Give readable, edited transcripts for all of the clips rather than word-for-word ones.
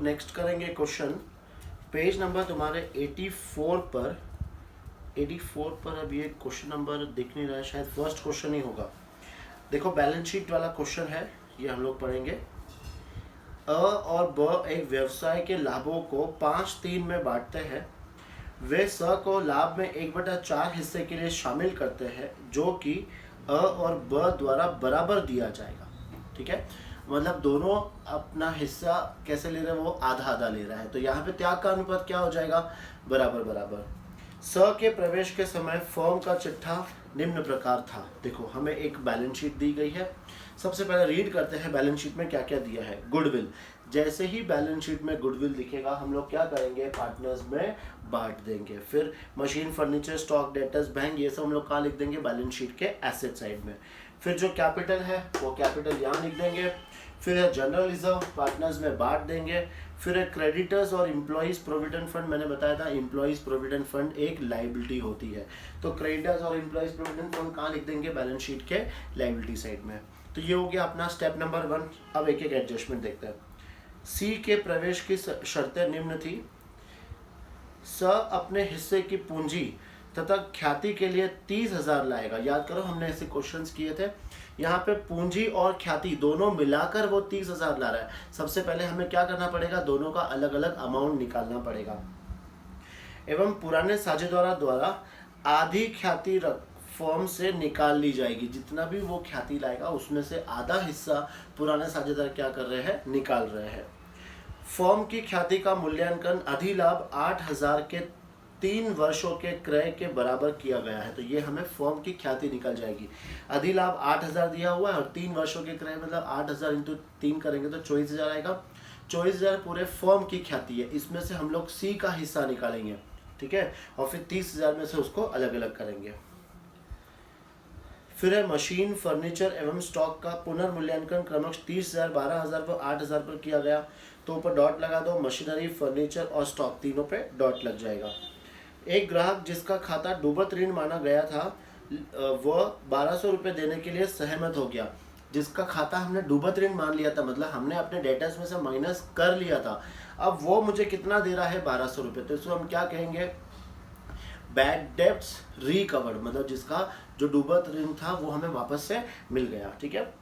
Next करेंगे question, page number तुम्हारे 84 पर। 84 पर अभी एक क्वेश्चन नंबर दिख नहीं रहा है, शायद फर्स्ट क्वेश्चन ही होगा। देखो बैलेंस शीट वाला क्वेश्चन है, ये हम लोग पढ़ेंगे। अ और ब एक व्यवसाय के लाभों को 5-3 में बांटते हैं। वे स को लाभ में 1/4 हिस्से के लिए शामिल करते हैं, जो कि अ और ब द्वारा बराबर दिया जाएगा। ठीक है, मतलब दोनों अपना हिस्सा कैसे ले रहे हैं, वो आधा आधा ले रहा है। तो यहाँ पे त्याग का अनुपात क्या हो जाएगा, बराबर बराबर। स के प्रवेश के समय फर्म का चिट्ठा निम्न प्रकार था। देखो हमें एक बैलेंस शीट दी गई है, सबसे पहले रीड करते हैं बैलेंस शीट में क्या क्या दिया है। गुडविल, जैसे ही बैलेंस शीट में गुडविल दिखेगा हम लोग क्या करेंगे, पार्टनर्स में बांट देंगे। फिर machine, furniture, stock, debtors, bank, ये सब हम लोग कहाँ लिख देंगे, बैलेंस शीट के एसेट साइड में। फिर जो कैपिटल है वो कैपिटल यहाँ लिख देंगे। फिर है जनरल रिजर्व, पार्टनर्स में बांट देंगे। फिर है क्रेडिटर्स और एम्प्लॉइज प्रोविडेंट फंड, मैंने बताया था एम्प्लॉइज प्रोविडेंट फंड एक लाइबिलिटी होती है, तो क्रेडिटर्स और एम्प्लॉइज प्रोविडेंट फंड कहाँ लिख देंगे, बैलेंस शीट के लाइबिलिटी साइड में। तो ये हो गया अपना स्टेप नंबर 1। अब एक एक एडजस्टमेंट देखते हैं। सी के प्रवेश की शर्तें निम्न थी। स अपने हिस्से की पूंजी तथा ख्याति के लिए 30,000 लाएगा। याद करो हमने ऐसे क्वेश्चंस किए थे, यहाँ पे पूंजी और ख्याति दोनों मिलाकर वो 30,000 ला रहा है। सबसे पहले हमें क्या करना पड़ेगा, दोनों का अलग अलग अमाउंट निकालना पड़ेगा। एवं पुराने साझेदारों द्वारा आधी ख्याति फर्म से निकाल ली जाएगी। जितना भी वो ख्याति लाएगा उसमें से आधा हिस्सा पुराने साझेदार क्या कर रहे हैं, निकाल रहे हैं। फर्म की ख्याति का मूल्यांकन अधिलाभ 8,000 के 3 वर्षों के क्रय के बराबर किया गया है। तो ये हमें फर्म की ख्याति निकल जाएगी। अधिलाभ 8,000 दिया हुआ है और 3 वर्षों के क्रय मतलब 8,000 इंटू 3 करेंगे तो 24,000 आएगा। 24,000 पूरे फर्म की ख्याति है, इसमें से हम लोग सी का हिस्सा निकालेंगे। ठीक है, और फिर 30,000 में से उसको अलग अलग करेंगे। फिर है मशीन, फर्नीचर एवं स्टॉक का पुनर्मूल्यांकन क्रमश 30,000, 12,000 पर 8,000 पर किया गया, तो ऊपर डॉट लगा दो। मशीनरी, फर्नीचर और स्टॉक तीनों पे डॉट लग जाएगा। एक ग्राहक जिसका खाता डूबत ऋण माना गया था वह 1,200 रुपये देने के लिए सहमत हो गया। जिसका खाता हमने डूबत ऋण मान लिया था, मतलब हमने अपने डेटर्स में से माइनस कर लिया था, अब वो मुझे कितना दे रहा है, 1,200 रुपये। तो इसको हम क्या कहेंगे, बैड डेब्ट्स रिकवर्ड, मतलब जिसका जो डूबत ऋण था वो हमें वापस से मिल गया। ठीक है,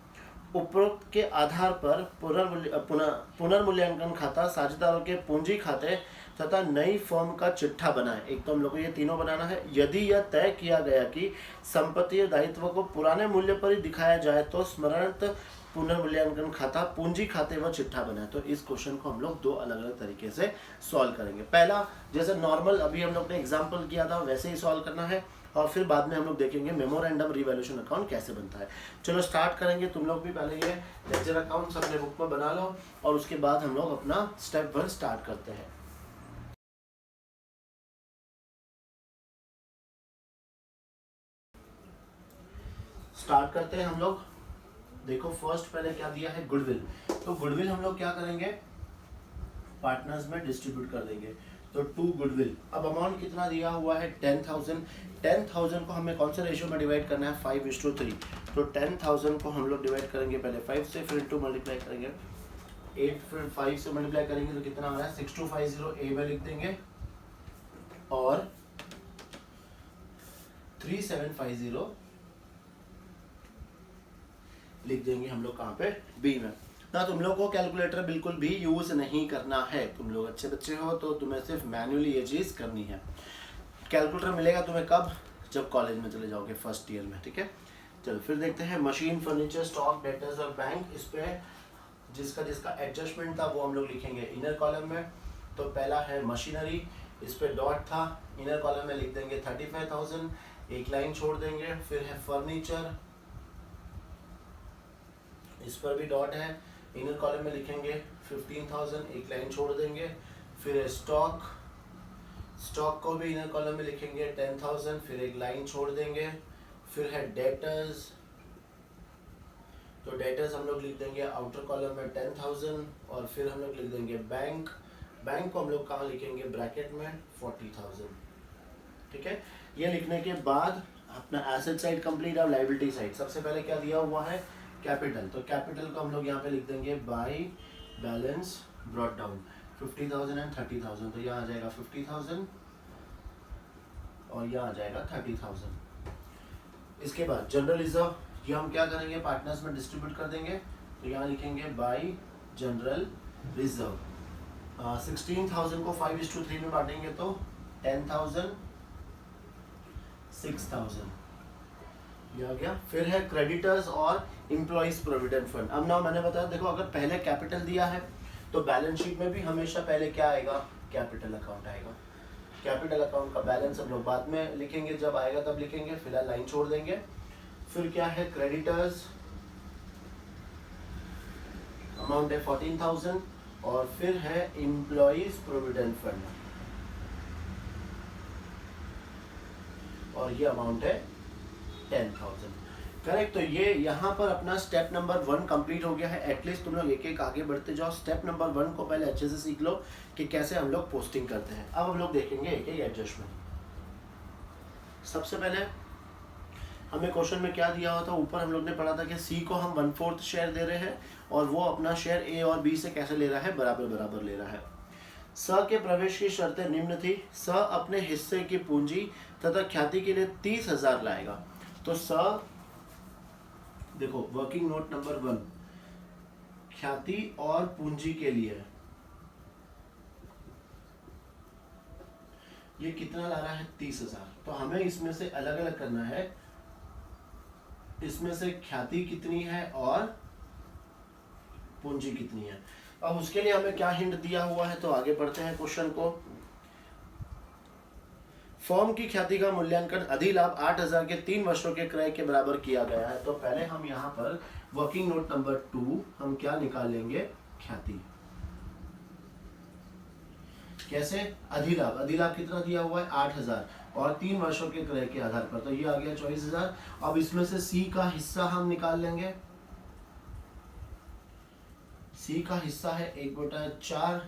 उपरोक्त के आधार पर पुनर्मूल्यांकन खाता, साझेदारों के पूंजी खाते तथा नई फर्म का चिट्ठा बनाए। एक तो हम लोग को ये तीनों बनाना है। यदि यह तय किया गया कि संपत्ति और दायित्व को पुराने मूल्य पर ही दिखाया जाए तो स्मरणित पुनर्मूल्यांकन खाता, पूंजी खाते व चिट्ठा बनाए। तो इस क्वेश्चन को हम लोग 2 अलग अलग तरीके से सॉल्व करेंगे। पहला जैसे नॉर्मल अभी हम लोग ने एग्जाम्पल किया था वैसे ही सॉल्व करना है, और फिर बाद में हम लोग देखेंगे मेमोरेंडम रिवैल्यूएशन अकाउंट कैसे बनता है। चलो स्टार्ट करेंगे। तुम लोग भी पहले ये लेक्चर अकाउंट्स अपने बुक में बना लो और उसके बाद हम लोग अपना स्टेप 1 स्टार्ट करते हैं। स्टार्ट करते हैं हम लोग। देखो फर्स्ट पहले क्या दिया है, गुडविल। तो गुडविल हम लोग क्या करेंगे, पार्टनर्स में डिस्ट्रीब्यूट कर देंगे। तो 2 गुडविल। अब अमाउंट कितना दिया हुआ है, 10,000। 10,000 को हमें कौन से रेशियो में डिवाइड करना है, 5:3। तो 10,000 को हम लोग डिवाइड करेंगे पहले 5 से, फिर इंटू मल्टीप्लाई करेंगे 8, फिर 5 से मल्टीप्लाई करेंगे तो कितना आ रहा है, 6250 ए में लिख देंगे, और 3750 लिख देंगे हम लोग कहाँ पे, बी में। ना तुम लोग को कैलकुलेटर बिल्कुल भी यूज नहीं करना है, तुम लोग अच्छे बच्चे हो तो तुम्हें सिर्फ मैन्युअली ये चीज करनी है। कैलकुलेटर मिलेगा तुम्हें कब, जब कॉलेज में चले जाओगे फर्स्ट ईयर में। ठीक है, चलो फिर देखते हैं मशीन, फर्नीचर, स्टॉक, डेटर्स और बैंक। इस पे जिसका जिसका एडजस्टमेंट था वो हम लोग लिखेंगे इनर कॉलम में। तो पहला है मशीनरी, इस पे डॉट था, इनर कॉलम में लिख देंगे 35,000, एक लाइन छोड़ देंगे। फिर है फर्नीचर, इस पर भी डॉट है, इनर कॉलम में लिखेंगे 15,000, एक लाइन छोड़ देंगे। फिर है स्टॉक, स्टॉक को भी इनर कॉलम में लिखेंगे 10,000, फिर एक लाइन छोड़ देंगे। फिर है डेटर्स, तो डेटर्स हम लोग लिख देंगे आउटर कॉलम में 10,000, और फिर हम लोग लिख देंगे बैंक। बैंक को हम लोग कहाँ लिखेंगे, ब्रैकेट में 40,000। ठीक है, ये लिखने के बाद अपना एसेट साइड कंप्लीट। अब लायबिलिटी साइड, सबसे पहले क्या दिया हुआ है, कैपिटल। तो कैपिटल को हम लोग यहाँ पे लिख देंगे by balance brought down. 50,000 and 30,000, तो यहाँ आ जाएगा 50,000 और यहाँ आ जाएगा 30,000। इसके बाद जनरल रिजर्व, ये हम क्या करेंगे, पार्टनर्स में डिस्ट्रीब्यूट कर देंगे। तो यहाँ लिखेंगे बाय जनरल रिजर्व। 16,000 को 5:3 में बांटेंगे तो 10,000, 6,000, ये आ गया। फिर है क्रेडिटर्स और एम्प्लॉइज प्रोविडेंट फंड। अब ना मैंने बताया, देखो अगर पहले कैपिटल दिया है तो बैलेंस शीट में भी हमेशा पहले क्या आएगा, कैपिटल अकाउंट आएगा। कैपिटल अकाउंट का बैलेंस हम लोग बाद में लिखेंगे, जब आएगा तब लिखेंगे, फिलहाल लाइन छोड़ देंगे। फिर क्या है, क्रेडिटर्स अमाउंट है 14,000 और फिर है एम्प्लॉइज प्रोविडेंट फंड और ये अमाउंट है 10,000। करेक्ट। तो ये यहाँ पर अपना स्टेप नंबर 1 कंप्लीट हो गया है। एटलीस्ट तुम लोग एक एक आगे बढ़ते जाओ। स्टेप नंबर 1 को पहले अच्छे से सीख लो कि कैसे हम लोग पोस्टिंग करते हैं। अब हम लोग देखेंगे एक एक एडजस्टमेंट। सबसे पहले हमें क्वेश्चन में क्या दिया हुआ था, ऊपर हम लोग ने पढ़ा था कि सी को हम 1/4 शेयर दे रहे हैं और वो अपना शेयर ए और बी से कैसे ले रहा है, बराबर बराबर ले रहा है। स के प्रवेश की शर्तें निम्न थी। स अपने हिस्से की पूंजी तथा ख्याति के लिए 30,000 लाएगा। तो स देखो वर्किंग नोट नंबर 1, ख्याति और पूंजी के लिए ये कितना ला रहा है, 30,000। तो हमें इसमें से अलग अलग करना है, इसमें से ख्याति कितनी है और पूंजी कितनी है। अब उसके लिए हमें क्या हिंट दिया हुआ है, तो आगे बढ़ते हैं क्वेश्चन को। फर्म की ख्याति का मूल्यांकन अधिलाभ 8,000 के 3 वर्षों के क्रय के बराबर किया गया है। तो पहले हम यहाँ पर वर्किंग नोट नंबर 2 हम क्या निकाल लेंगे, ख्याति। कैसे, अधिलाभ, अधिलाभ कितना दिया हुआ है, 8,000 और 3 वर्षों के क्रय के आधार पर, तो ये आ गया 24,000। अब इसमें से सी का हिस्सा हम निकाल लेंगे। सी का हिस्सा है 1/4,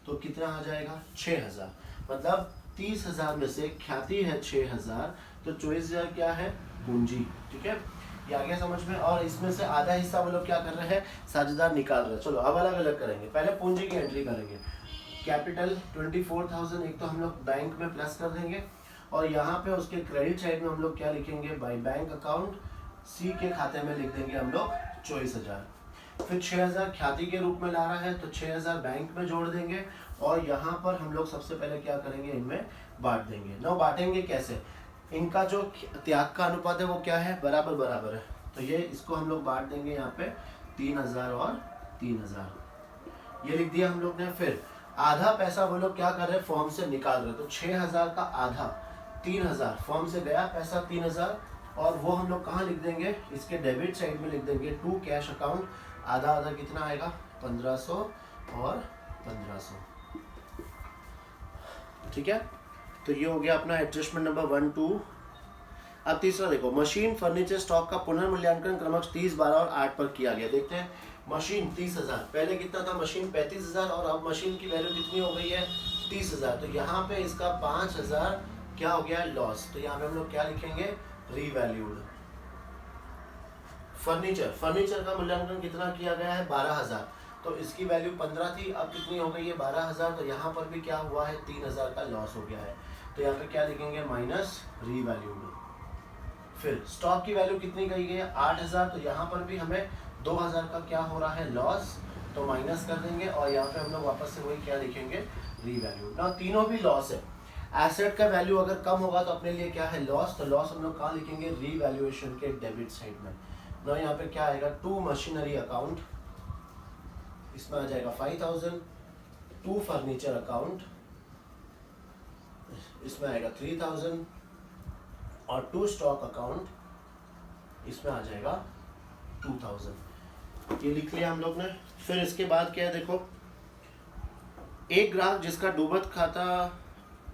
तो कितना आ जाएगा, 6,000। मतलब 30,000 में से ख्याति है 6,000, तो 24,000 क्या है, पूंजी। ठीक है, ये आ गया समझ में। और इसमें से आधा हिस्सा वो लोग क्या कर रहे हैं, साझेदार निकाल रहे हैं। चलो अब अलग अलग करेंगे। पहले पूंजी की एंट्री करेंगे। कैपिटल 24,000 एक तो हम लोग बैंक में प्लस कर देंगे और यहाँ पे उसके क्रेडिट साइड में हम लोग क्या लिखेंगे, बाय बैंक अकाउंट। सी के खाते में लिख देंगे हम लोग 24,000। फिर 6,000 ख्याति के रूप में ला रहा है, तो 6,000 बैंक में जोड़ देंगे और यहाँ पर हम लोग सबसे पहले क्या करेंगे, इनमें बांट देंगे। ना बांटेंगे कैसे, इनका जो त्याग का अनुपात है वो क्या है, बराबर बराबर है। तो ये इसको हम लोग बांट देंगे यहाँ पे 3,000 और 3,000, ये लिख दिया हम लोग ने। फिर आधा पैसा वो लोग क्या कर रहे हैं, फॉर्म से निकाल रहे हैं। तो 6,000 का आधा 3,000, फॉर्म से गया पैसा 3,000 और वो हम लोग कहाँ लिख देंगे, इसके डेबिट साइड में लिख देंगे टू कैश अकाउंट। आधा आधा कितना आएगा, 1,500 और 1,500। ठीक है, तो ये हो गया अपना एडजस्टमेंट नंबर 1, 2। अब तीसरा देखो, मशीन फर्नीचर स्टॉक का पुनर्मूल्यांकन क्रमश 30, 12 और 8 पर किया गया। देखते हैं, मशीन 30,000, पहले कितना था, मशीन 35,000 और अब मशीन की वैल्यू कितनी हो गई है, 30,000। तो यहाँ पे इसका 5,000 क्या हो गया, लॉस। तो यहाँ पे हम लोग क्या लिखेंगे, रीवैल्यूड। फर्नीचर, फर्नीचर का मूल्यांकन कितना किया गया है, 12,000। तो इसकी वैल्यू 15 थी, अब कितनी हो गई है, 12,000। तो यहाँ पर भी क्या हुआ है, 3,000 का लॉस हो गया है। तो यहाँ पे क्या लिखेंगे, माइनस रीवैल्यूड। फिर स्टॉक की वैल्यू कितनी कही गई है, 8,000। तो यहाँ पर भी हमें 2,000 का क्या हो रहा है, लॉस। तो माइनस कर देंगे और यहाँ पे हम लोग वापस से वही क्या लिखेंगे, रीवैल्यूड। ना तीनों भी लॉस है। एसेट का वैल्यू अगर कम होगा तो अपने लिए क्या है, लॉस। तो लॉस हम लोग कहाँ लिखेंगे, रीवैल्यूएशन के डेबिट साइड में। ना यहाँ पे क्या आएगा, टू मशीनरी अकाउंट, इसमें आ जाएगा 5,000। टू फर्नीचर अकाउंट, इसमें आएगा 3,000 और टू स्टॉक अकाउंट, इसमें आ जाएगा 2,000। ये लिख लिया हम लोग ने। फिर इसके बाद क्या है, देखो, एक ग्राहक जिसका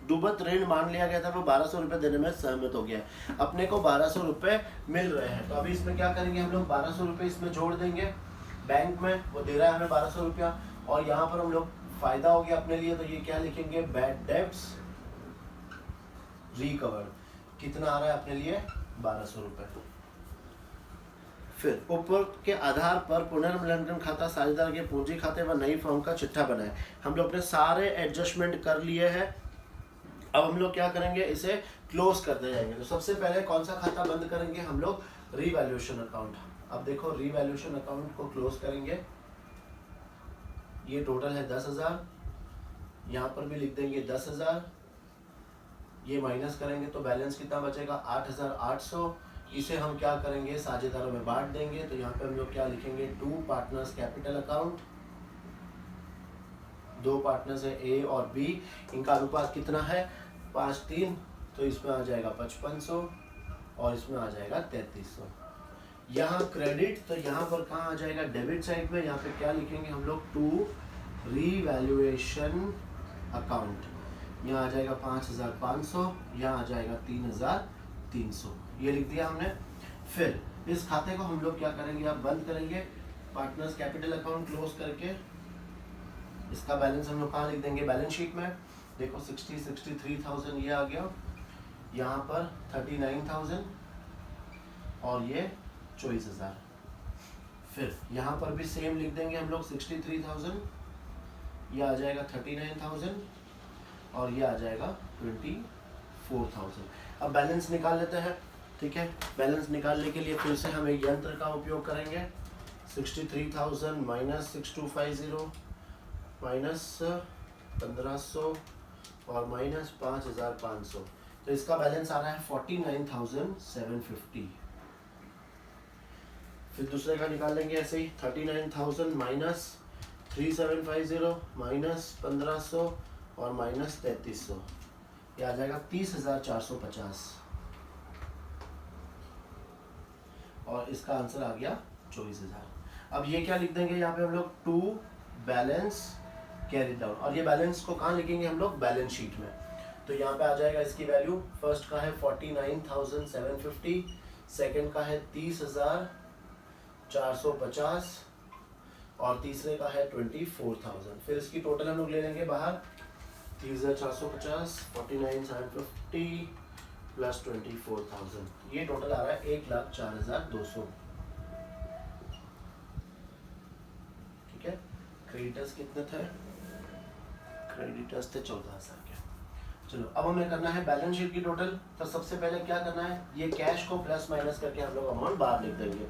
डूबत ऋण मान लिया गया था वो 1,200 रुपये देने में सहमत हो गया है। अपने को 1,200 रुपये मिल रहे हैं, तो अभी इसमें क्या करेंगे, हम लोग 1,200 रुपये इसमें जोड़ देंगे। बैंक में वो दे रहा है हमें 1,200 रुपया और यहाँ पर हम लोग फायदा हो गया अपने लिए। तो ये क्या लिखेंगे, बैड डेब्ट्स रिकवर्ड। कितना आ रहा है अपने लिए, 1,200 रुपये। फिर ऊपर के आधार पर पुनर्मूल्यांकन खाता साझेदार के पूंजी खाते व नई फर्म का चिट्ठा बनाए। हम लोग अपने सारे एडजस्टमेंट कर लिए हैं। अब हम लोग क्या करेंगे, इसे क्लोज करते जाएंगे। तो सबसे पहले कौन सा खाता बंद करेंगे हम लोग, रीवैल्यूएशन अकाउंट। अब देखो रीवैल्यूएशन अकाउंट को क्लोज करेंगे। ये टोटल है 10,000, यहाँ पर भी लिख देंगे 10,000, ये माइनस करेंगे तो बैलेंस कितना बचेगा 8,800। इसे हम क्या करेंगे, साझेदारों में बांट देंगे। तो यहाँ पे हम लोग क्या लिखेंगे, 2 पार्टनर्स कैपिटल अकाउंट। 2 पार्टनर्स है ए और बी, इनका अनुपात कितना है 5:3, तो इसमें आ जाएगा 5500 और इसमें आ जाएगा 3300। यहाँ क्रेडिट, तो यहाँ पर कहाँ आ जाएगा, डेबिट साइड में। यहाँ पे क्या लिखेंगे हम लोग, 2 रीवैल्यूएशन अकाउंट। यहाँ आ जाएगा 5,500, यहाँ आ जाएगा 3,300, ये लिख दिया हमने। फिर इस खाते को हम लोग क्या करेंगे, आप बंद करेंगे। पार्टनर्स कैपिटल अकाउंट क्लोज करके इसका बैलेंस हम लोग कहाँ लिख देंगे, बैलेंस शीट में। देखो 63,000 ये आ गया, यहाँ पर 39,000 और ये 24,000। फिर यहाँ पर भी सेम लिख देंगे हम लोग 63,000, ये आ जाएगा 39,000 और ये आ जाएगा 24,000। अब बैलेंस निकाल लेते हैं, ठीक है। बैलेंस निकालने के लिए फिर से हम एक यंत्र का उपयोग करेंगे। 63,000 माइनस 6250 माइनस 1500 और माइनस 5,500, तो इसका बैलेंस आ रहा है 49,750। फिर दूसरे का निकाल लेंगे ऐसे ही, 39,000 माइनस 3750 माइनस 1500 और माइनस 3300, ये आ जाएगा 30,450 और इसका आंसर आ गया 24,000। अब ये क्या लिख देंगे यहाँ पे हम लोग, 2 बैलेंस कैरी डाउन, और ये बैलेंस को कहाँ लिखेंगे हम लोग, बैलेंस शीट में। तो यहाँ पे आ जाएगा इसकी वैल्यू, फर्स्ट का है 49,750, सेकंड का है 30,450 और तीसरे का है 24,000। फिर इसकी टोटल हम लोग ले लेंगे बाहर, 30,450 49,750 प्लस 24,000, ये टोटल आ रहा है 1,04,200। ठीक है, क्रेडिटर्स कितने थे, क्रेडिटर्स थे 14,000 के। चलो अब हमें करना है बैलेंस शीट की टोटल। तो सबसे पहले क्या करना है, ये कैश को प्लस माइनस करके हम लोग अमाउंट बाहर लिख देंगे।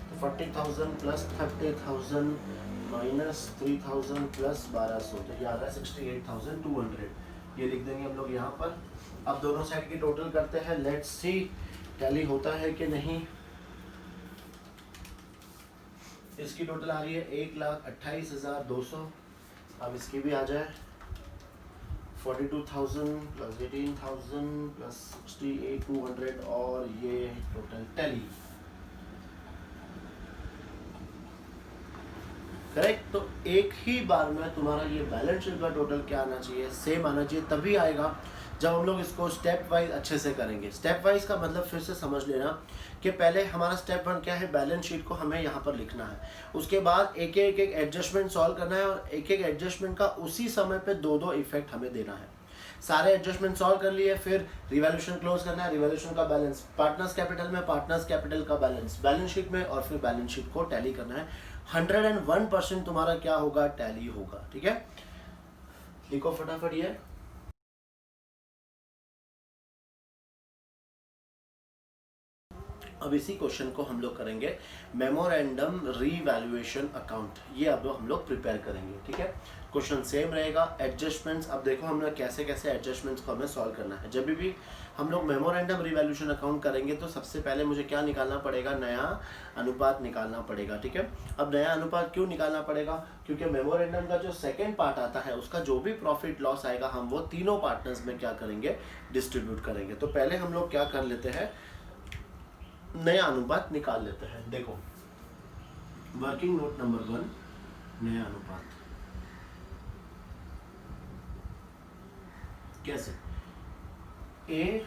तो 40,000 प्लस 30,000 माइनस 3,000 प्लस 1,200, तो ये आ रहा है 68,200, ये लिख देंगे हम लोग यहाँ पर। अब दोनों साइड की टोटल करते हैं, लेट्स सी टैली होता है कि नहीं। इसकी टोटल आ रही है 1,28,200। अब इसकी भी आ जाए, 42,000 प्लस 18,000 प्लस 68,200 और ये टोटल टैली, करेक्ट। तो एक ही बार में तुम्हारा ये बैलेंस शीट का टोटल क्या आना चाहिए, सेम आना चाहिए। तभी आएगा जब हम लोग इसको स्टेप वाइज अच्छे से करेंगे। स्टेप वाइज का मतलब फिर से समझ लेना कि पहले हमारा स्टेप 1 क्या है, बैलेंस शीट को हमें यहाँ पर लिखना है। उसके बाद एक एक एडजस्टमेंट सॉल्व करना है और एक एक एडजस्टमेंट का उसी समय पे 2-2 इफेक्ट हमें देना है। सारे एडजस्टमेंट सॉल्व कर लिए, फिर रिवैल्यूएशन क्लोज करना है। रिवैल्यूएशन का बैलेंस पार्टनर्स कैपिटल में, पार्टनर्स कैपिटल का बैलेंस बैलेंस शीट में, और फिर बैलेंस शीट को टैली करना है। 101% तुम्हारा क्या होगा, टैली होगा। ठीक है, लिखो फटाफट ये। अब इसी क्वेश्चन को हम लोग करेंगे मेमोरेंडम रीवैल्यूएशन अकाउंट, ये अब हम लोग प्रिपेयर करेंगे। ठीक है, क्वेश्चन सेम रहेगा। एडजस्टमेंट्स, अब देखो हमने कैसे कैसे एडजस्टमेंट्स को हमें सॉल्व करना है। जब भी हम लोग मेमोरेंडम रीवैल्यूएशन अकाउंट करेंगे तो सबसे पहले मुझे क्या निकालना पड़ेगा, नया अनुपात निकालना पड़ेगा। ठीक है, अब नया अनुपात क्यों निकालना पड़ेगा, क्योंकि मेमोरेंडम का जो सेकेंड पार्ट आता है उसका जो भी प्रॉफिट लॉस आएगा हम वो तीनों पार्टनर्स में क्या करेंगे, डिस्ट्रीब्यूट करेंगे। तो पहले हम लोग क्या कर लेते हैं, नया अनुपात निकाल लेते हैं। देखो वर्किंग नोट नंबर 1, नया अनुपात कैसे, ए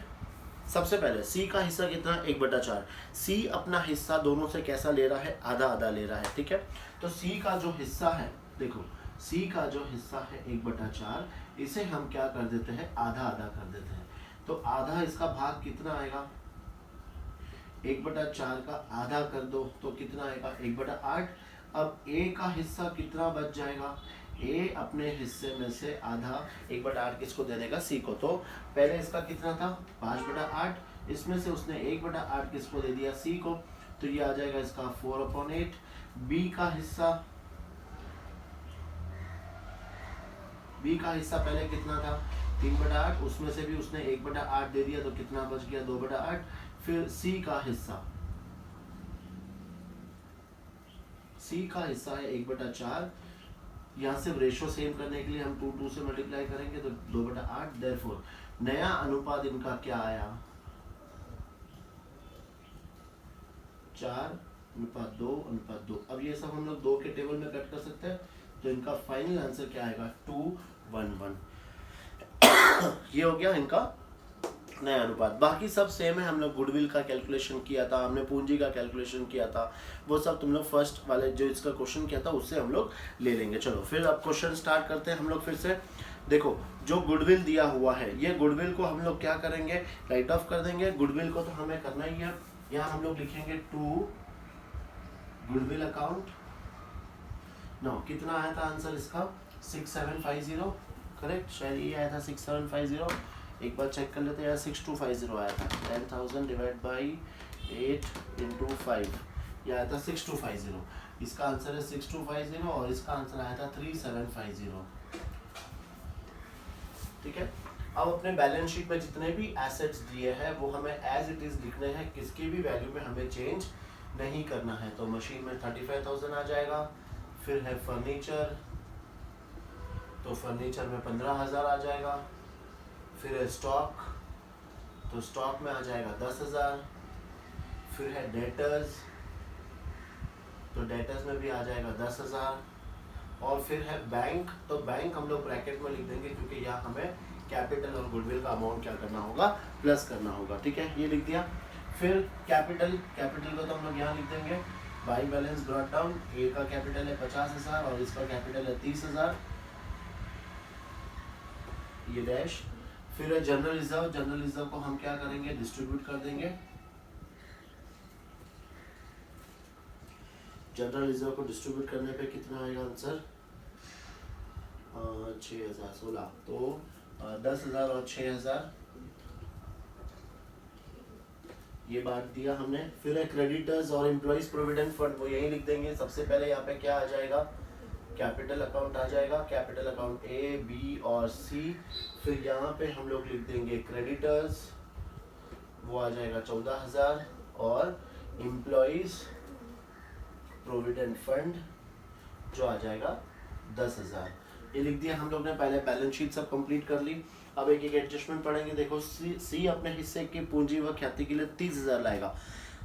सबसे पहले सी का हिस्सा कितना, 1/4। सी अपना हिस्सा दोनों से कैसा ले रहा है, आधा आधा ले रहा है। ठीक है, तो सी का जो हिस्सा है, देखो सी का जो हिस्सा है 1/4, इसे हम क्या कर देते हैं, आधा आधा कर देते हैं। तो आधा इसका भाग कितना आएगा, 1/4 का आधा कर दो तो कितना आएगा 1/8। अब ए का हिस्सा कितना बच जाएगा, ए अपने हिस्से में से आधा 1/8 किसको दे देगा, सी को। तो पहले इसका कितना था 5/8, इसमें से उसने 1/8 किसको दे दिया, सी को। तो ये आ जाएगा इसका 4/8। बी का हिस्सा, बी का हिस्सा पहले कितना था 3/8, उसमें से भी उसने 1/8 दे दिया तो कितना बच गया 2/8। फिर सी का हिस्सा, सी का हिस्सा है 1/4। यहाँ से रेशो सेम करने के लिए हम 2 से मल्टीप्लाई करेंगे तो 2/8। देयरफॉर नया अनुपात इनका क्या आया 4:2:2। अब ये सब हम लोग 2 के टेबल में कट कर सकते हैं, तो इनका फाइनल आंसर क्या आएगा 2:1:1। ये हो गया इनका नया अनुपात। बाकी सब सेम है, हम लोग गुडविल का कैलकुलेशन किया था, हमने पूंजी का कैलकुलेशन किया था, वो सब तुम लोग फर्स्ट वाले जो इसका क्वेश्चन किया था उससे हम लोग ले लेंगे। चलो फिर अब क्वेश्चन स्टार्ट करते हैं हम लोग फिर से। देखो जो गुडविल दिया हुआ है, ये गुडविल को हम लोग क्या करेंगे, राइट ऑफ कर देंगे। गुडविल को तो हमें करना ही है, यहाँ हम लोग लिखेंगे टू गुडविल अकाउंट। नो कितना आया था आंसर इसका 6750, करेक्ट, शायद ये आया था 6750। एक बार चेक कर लेते हैं यार, 6250 आया था। 10,000 डिवाइड बाई 8 इंटू 5, ये आया था 6250। इसका आंसर है 6250 और इसका आंसर आया था 3750। ठीक है। अब अपने बैलेंस शीट में जितने भी एसेट्स दिए हैं वो हमें एज इट इज लिखने हैं, किसकी भी वैल्यू में हमें चेंज नहीं करना है। तो मशीन में 35,000 आ जाएगा। फिर है फर्नीचर, तो फर्नीचर में 15,000 आ जाएगा। फिर है स्टॉक, तो स्टॉक में आ जाएगा 10,000। फिर है डेटर्स, तो डेटर्स में भी आ जाएगा 10,000। और फिर है बैंक, तो बैंक हम लोग ब्रैकेट में लिख देंगे क्योंकि यहाँ हमें कैपिटल और गुडविल का अमाउंट क्या करना होगा, प्लस करना होगा। ठीक है, ये लिख दिया। फिर कैपिटल, कैपिटल को तो हम लोग यहाँ लिख देंगे बाई बैलेंस ब्रॉट डाउन। ए का कैपिटल है 50,000 और इसका कैपिटल है 30,000, ये डैश। फिर है जनरल रिजर्व, जनरल रिजर्व को हम क्या करेंगे, डिस्ट्रीब्यूट कर देंगे। जनरल रिजर्व को डिस्ट्रीब्यूट करने पे कितना आएगा आंसर 6,016, तो 10,000 और 6,000 ये बात दिया हमने। फिर है क्रेडिटर्स और एम्प्लॉइज प्रोविडेंट फंड, वो यही लिख देंगे। सबसे पहले यहाँ पे क्या आ जाएगा, कैपिटल अकाउंट आ जाएगा, कैपिटल अकाउंट ए बी और सी। फिर यहाँ पे हम लोग लिख देंगे क्रेडिटर्स, वो आ जाएगा 14,000 और एम्प्लॉइज प्रोविडेंट फंड जो आ जाएगा 10,000। ये लिख दिया हम लोग ने। पहले बैलेंस शीट सब कंप्लीट कर ली। अब एक एक एडजस्टमेंट पढ़ेंगे। देखो सी अपने हिस्से की पूंजी व ख्याति के लिए 30,000 लाएगा।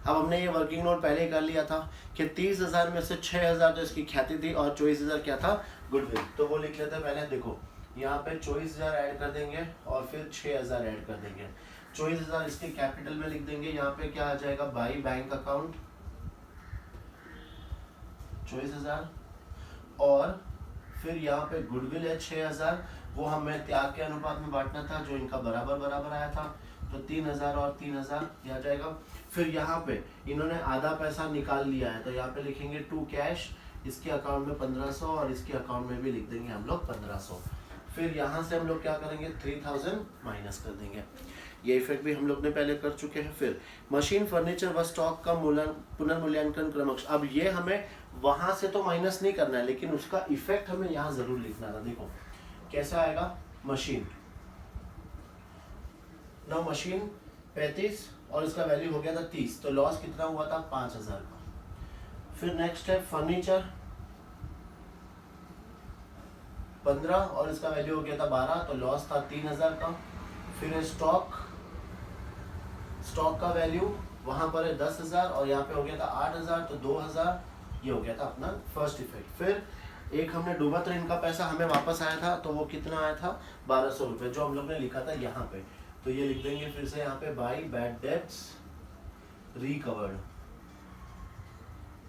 अब हमने ये वर्किंग नोट पहले ही कर लिया था कि 30,000 में से 6,000 जो इसकी ख्याति थी और 24,000 क्या था, गुडविल। तो वो लिख लेते हैं पहले। देखो यहाँ पे 24,000 ऐड कर देंगे और फिर 6,000 ऐड कर देंगे। 24,000 इसके कैपिटल में लिख देंगे। यहाँ पे क्या आ जाएगा, बाई बैंक अकाउंट 24,000। और फिर यहाँ पे गुडविल है 6,000, वो हमें त्याग के अनुपात में बांटना था जो इनका बराबर बराबर आया था, तो 3,000 और 3,000 ये आ जाएगा। फिर यहाँ पे इन्होंने आधा पैसा निकाल लिया है तो यहाँ पे लिखेंगे टू कैश, इसके अकाउंट में 1,500 और इसके अकाउंट में भी लिख देंगे हम लोग 1,500। फिर यहाँ से हम लोग क्या करेंगे 3,000 माइनस कर देंगे। ये इफेक्ट भी हम लोग ने पहले कर चुके हैं। फिर मशीन फर्नीचर व स्टॉक का पुनर्मूल्यांकन क्रमश, अब ये हमें वहां से तो माइनस नहीं करना है लेकिन उसका इफेक्ट हमें यहाँ जरूर लिखना था। देखो कैसा आएगा, मशीन नौ, मशीन 35 और इसका वैल्यू हो गया था 30, तो लॉस कितना हुआ था 5,000 का। फिर नेक्स्ट है फर्नीचर 15 और इसका वैल्यू हो गया था 12, तो लॉस था 3,000 का। फिर है स्टॉक, स्टॉक का वैल्यू वहां पर है 10,000 और यहाँ पे हो गया था 8,000, तो 2,000 ये हो गया था अपना फर्स्ट इफेक्ट। फिर एक हमने डूबा तो इनका पैसा हमें वापस आया था, तो वो कितना आया था 1,200 रुपये, जो हम लोग ने लिखा था यहाँ पे। तो ये लिख देंगे फिर से यहाँ पे बाई बैड डेट्स रिकवर्ड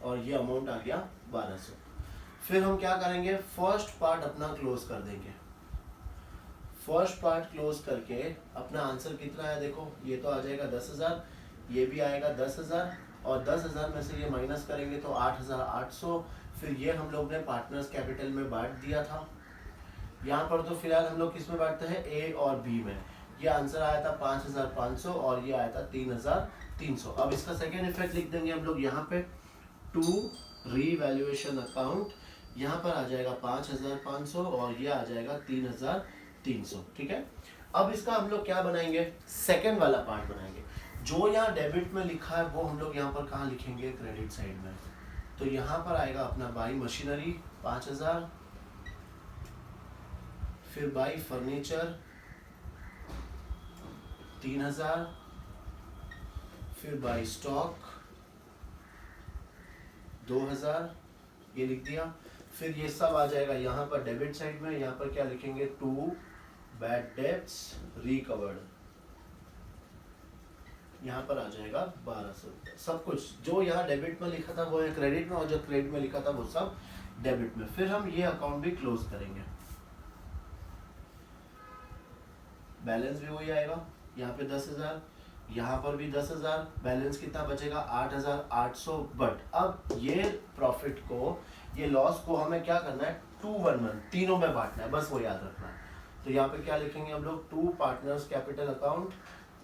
और ये अमाउंट आ गया 1,200। फिर हम क्या करेंगे, फर्स्ट पार्ट अपना क्लोज कर देंगे। फर्स्ट पार्ट क्लोज करके अपना आंसर कितना है, देखो ये तो आ जाएगा 10,000, ये भी आएगा 10,000 और 10,000 में से ये माइनस करेंगे तो 8,800। फिर ये हम लोग ने पार्टनर्स कैपिटल में बांट दिया था। यहाँ पर तो फिलहाल हम लोग किस में बांटते हैं, ए और बी में। ये आंसर आया था 5,500 और ये आया था 3,300। अब इसका सेकेंड इफेक्ट लिख देंगे हम लोग यहाँ पे, टू रीवैल्यूएशन अकाउंट। यहाँ पर आ जाएगा 5,500 और ये आ जाएगा 3,300। ठीक है, अब इसका हम लोग क्या बनाएंगे, सेकेंड वाला पार्ट बनाएंगे। जो यहाँ डेबिट में लिखा है वो हम लोग यहाँ पर कहाँ लिखेंगे, क्रेडिट साइड में। तो यहाँ पर आएगा अपना बाई मशीनरी 5,000, फिर बाई फर्नीचर 3,000, फिर बाई स्टॉक 2,000, ये लिख दिया। फिर ये सब आ जाएगा यहाँ पर डेबिट साइड में। यहाँ पर क्या लिखेंगे, टू बैड डेब्ट्स रिकवर्ड, यहाँ पर आ जाएगा 1,200 रुपये। सब कुछ जो यहाँ डेबिट में लिखा था वो है क्रेडिट में, और जो क्रेडिट में लिखा था वो सब डेबिट में। फिर हम ये अकाउंट भी क्लोज करेंगे। बैलेंस भी वही आएगा, यहाँ पे 10,000, यहाँ पर भी 10,000। बैलेंस कितना बचेगा, 8,800। बट अब ये प्रॉफिट को, ये लॉस को हमें क्या करना है, 211 तीनों में बांटना है, बस वो याद रखना है। तो यहाँ पे क्या लिखेंगे हम लोग, two partners capital account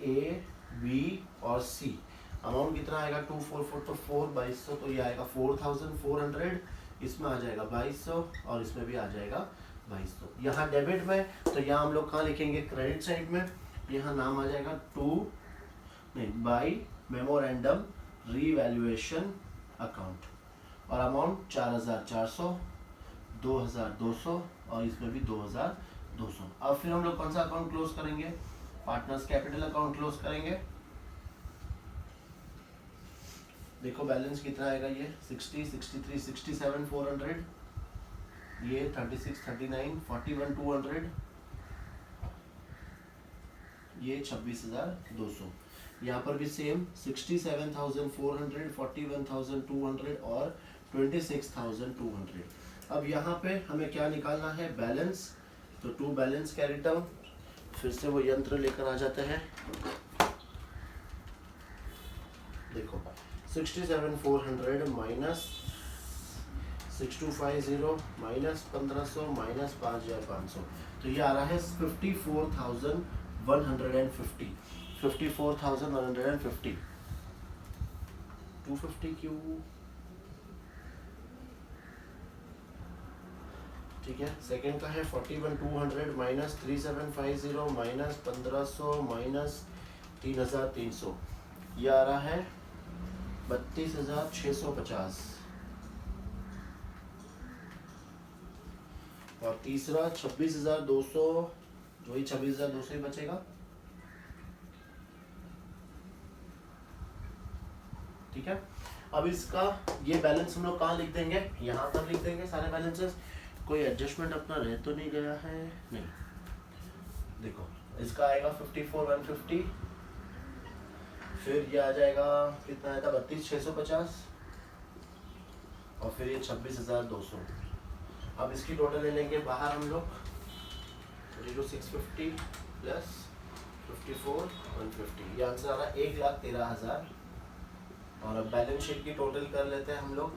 A B और सी। अमाउंट कितना आएगा, 244 तो 4,2200, तो ये आएगा 4,400। इसमें आ जाएगा 2,200 और इसमें भी आ जाएगा 2,200। यहाँ डेबिट में, तो यहाँ हम लोग कहाँ लिखेंगे, क्रेडिट साइड में। यहाँ नाम आ जाएगा बाई मेमोरेंडम रीवैल्यूएशन अकाउंट, और अमाउंट 4,400, 2,200 और इसमें भी 2,200। अब फिर हम लोग कौन सा अकाउंट क्लोज करेंगे, पार्टनर्स कैपिटल अकाउंट क्लोज करेंगे। देखो बैलेंस कितना आएगा, ये 60, 63, 67, 400, ये 36, 39, 41, 200, ये 26,200। यहाँ पर भी सेम 67,400, 41,200 और 26,200। अब यहाँ पे हमें क्या निकालना है, बैलेंस। तो टू बैलेंस कैरिड डाउन, फिर से वो यंत्र लेकर आ जाते हैं। देखो 67,400 माइनस 6,250 माइनस 1,500 माइनस 5,500, तो ये आ रहा है 54,150। 54,150, 250 क्यों, ठीक है। सेकेंड का है 41,200 माइनस 3,750 माइनस 1,500 माइनस 3,300, ये आ रहा है 32,650। और तीसरा 26,200, जो ही 26,200 ही बचेगा। ठीक है, अब इसका ये बैलेंस हम लोग कहाँ लिख देंगे, यहाँ पर लिख देंगे सारे बैलेंसेस। कोई एडजस्टमेंट अपना रह तो नहीं गया है, नहीं। देखो इसका आएगा 54,150, फिर ये आ जाएगा कितना आया था, 32,650 और फिर ये 26,200। अब इसकी टोटल ले लेंगे बाहर हम लोग, 32,650 प्लस 54,150, ये आंसर आ रहा है 1,13,000। और अब बैलेंस शीट की टोटल कर लेते हैं हम लोग।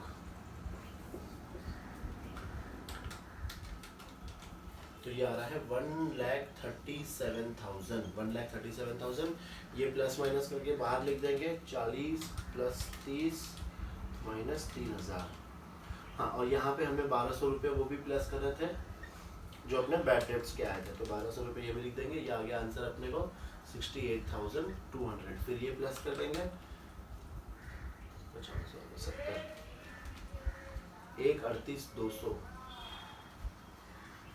तो ये आ रहा है 1,37,000, 1,37,000। ये प्लस माइनस करके बाहर लिख देंगे, 40 प्लस 30 माइनस 3,000। हाँ, और यहाँ पे हमें 1,200 रुपये वो भी प्लस कर रहे थे जो अपने बैड डेब्ट्स के आए थे, तो 1,200 रुपये ये भी लिख देंगे। ये आ गया आंसर अपने को 68,200। फिर ये प्लस कर देंगे 70, 1,38,200।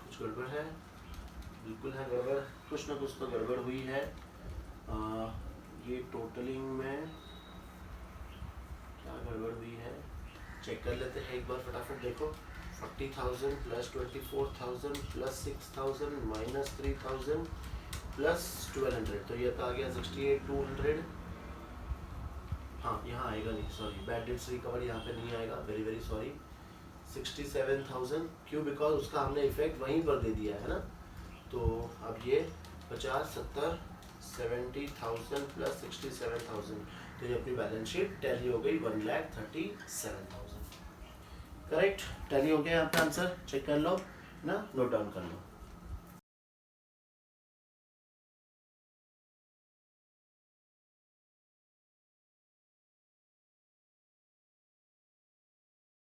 कुछ गड़बड़ है, बिल्कुल है गड़बड़, कुछ ना कुछ तो गड़बड़ हुई है। ये टोटलिंग में क्या गड़बड़ हुई है, चेक कर लेते हैं एक बार फटाफट। देखो 40,000 प्लस 24,000 प्लस 6,000 माइनस 3,000 प्लस 1,200, तो ये तो आ गया 68,200। हाँ, यहाँ आएगा नहीं, सॉरी, बैड डेट्स रिकवर यहाँ पे नहीं आएगा, वेरी वेरी सॉरी। 67,000 क्यों, बिकॉज उसका हमने इफेक्ट वहीं पर दे दिया है ना। तो अब ये 50, 70, 70,000 प्लस 67,000, तो ये अपनी बैलेंस शीट टैली हो गई 1,37,000। करेक्ट, टैली हो गया। यहाँ पे आंसर चेक कर लो ना, नोट डाउन कर लो।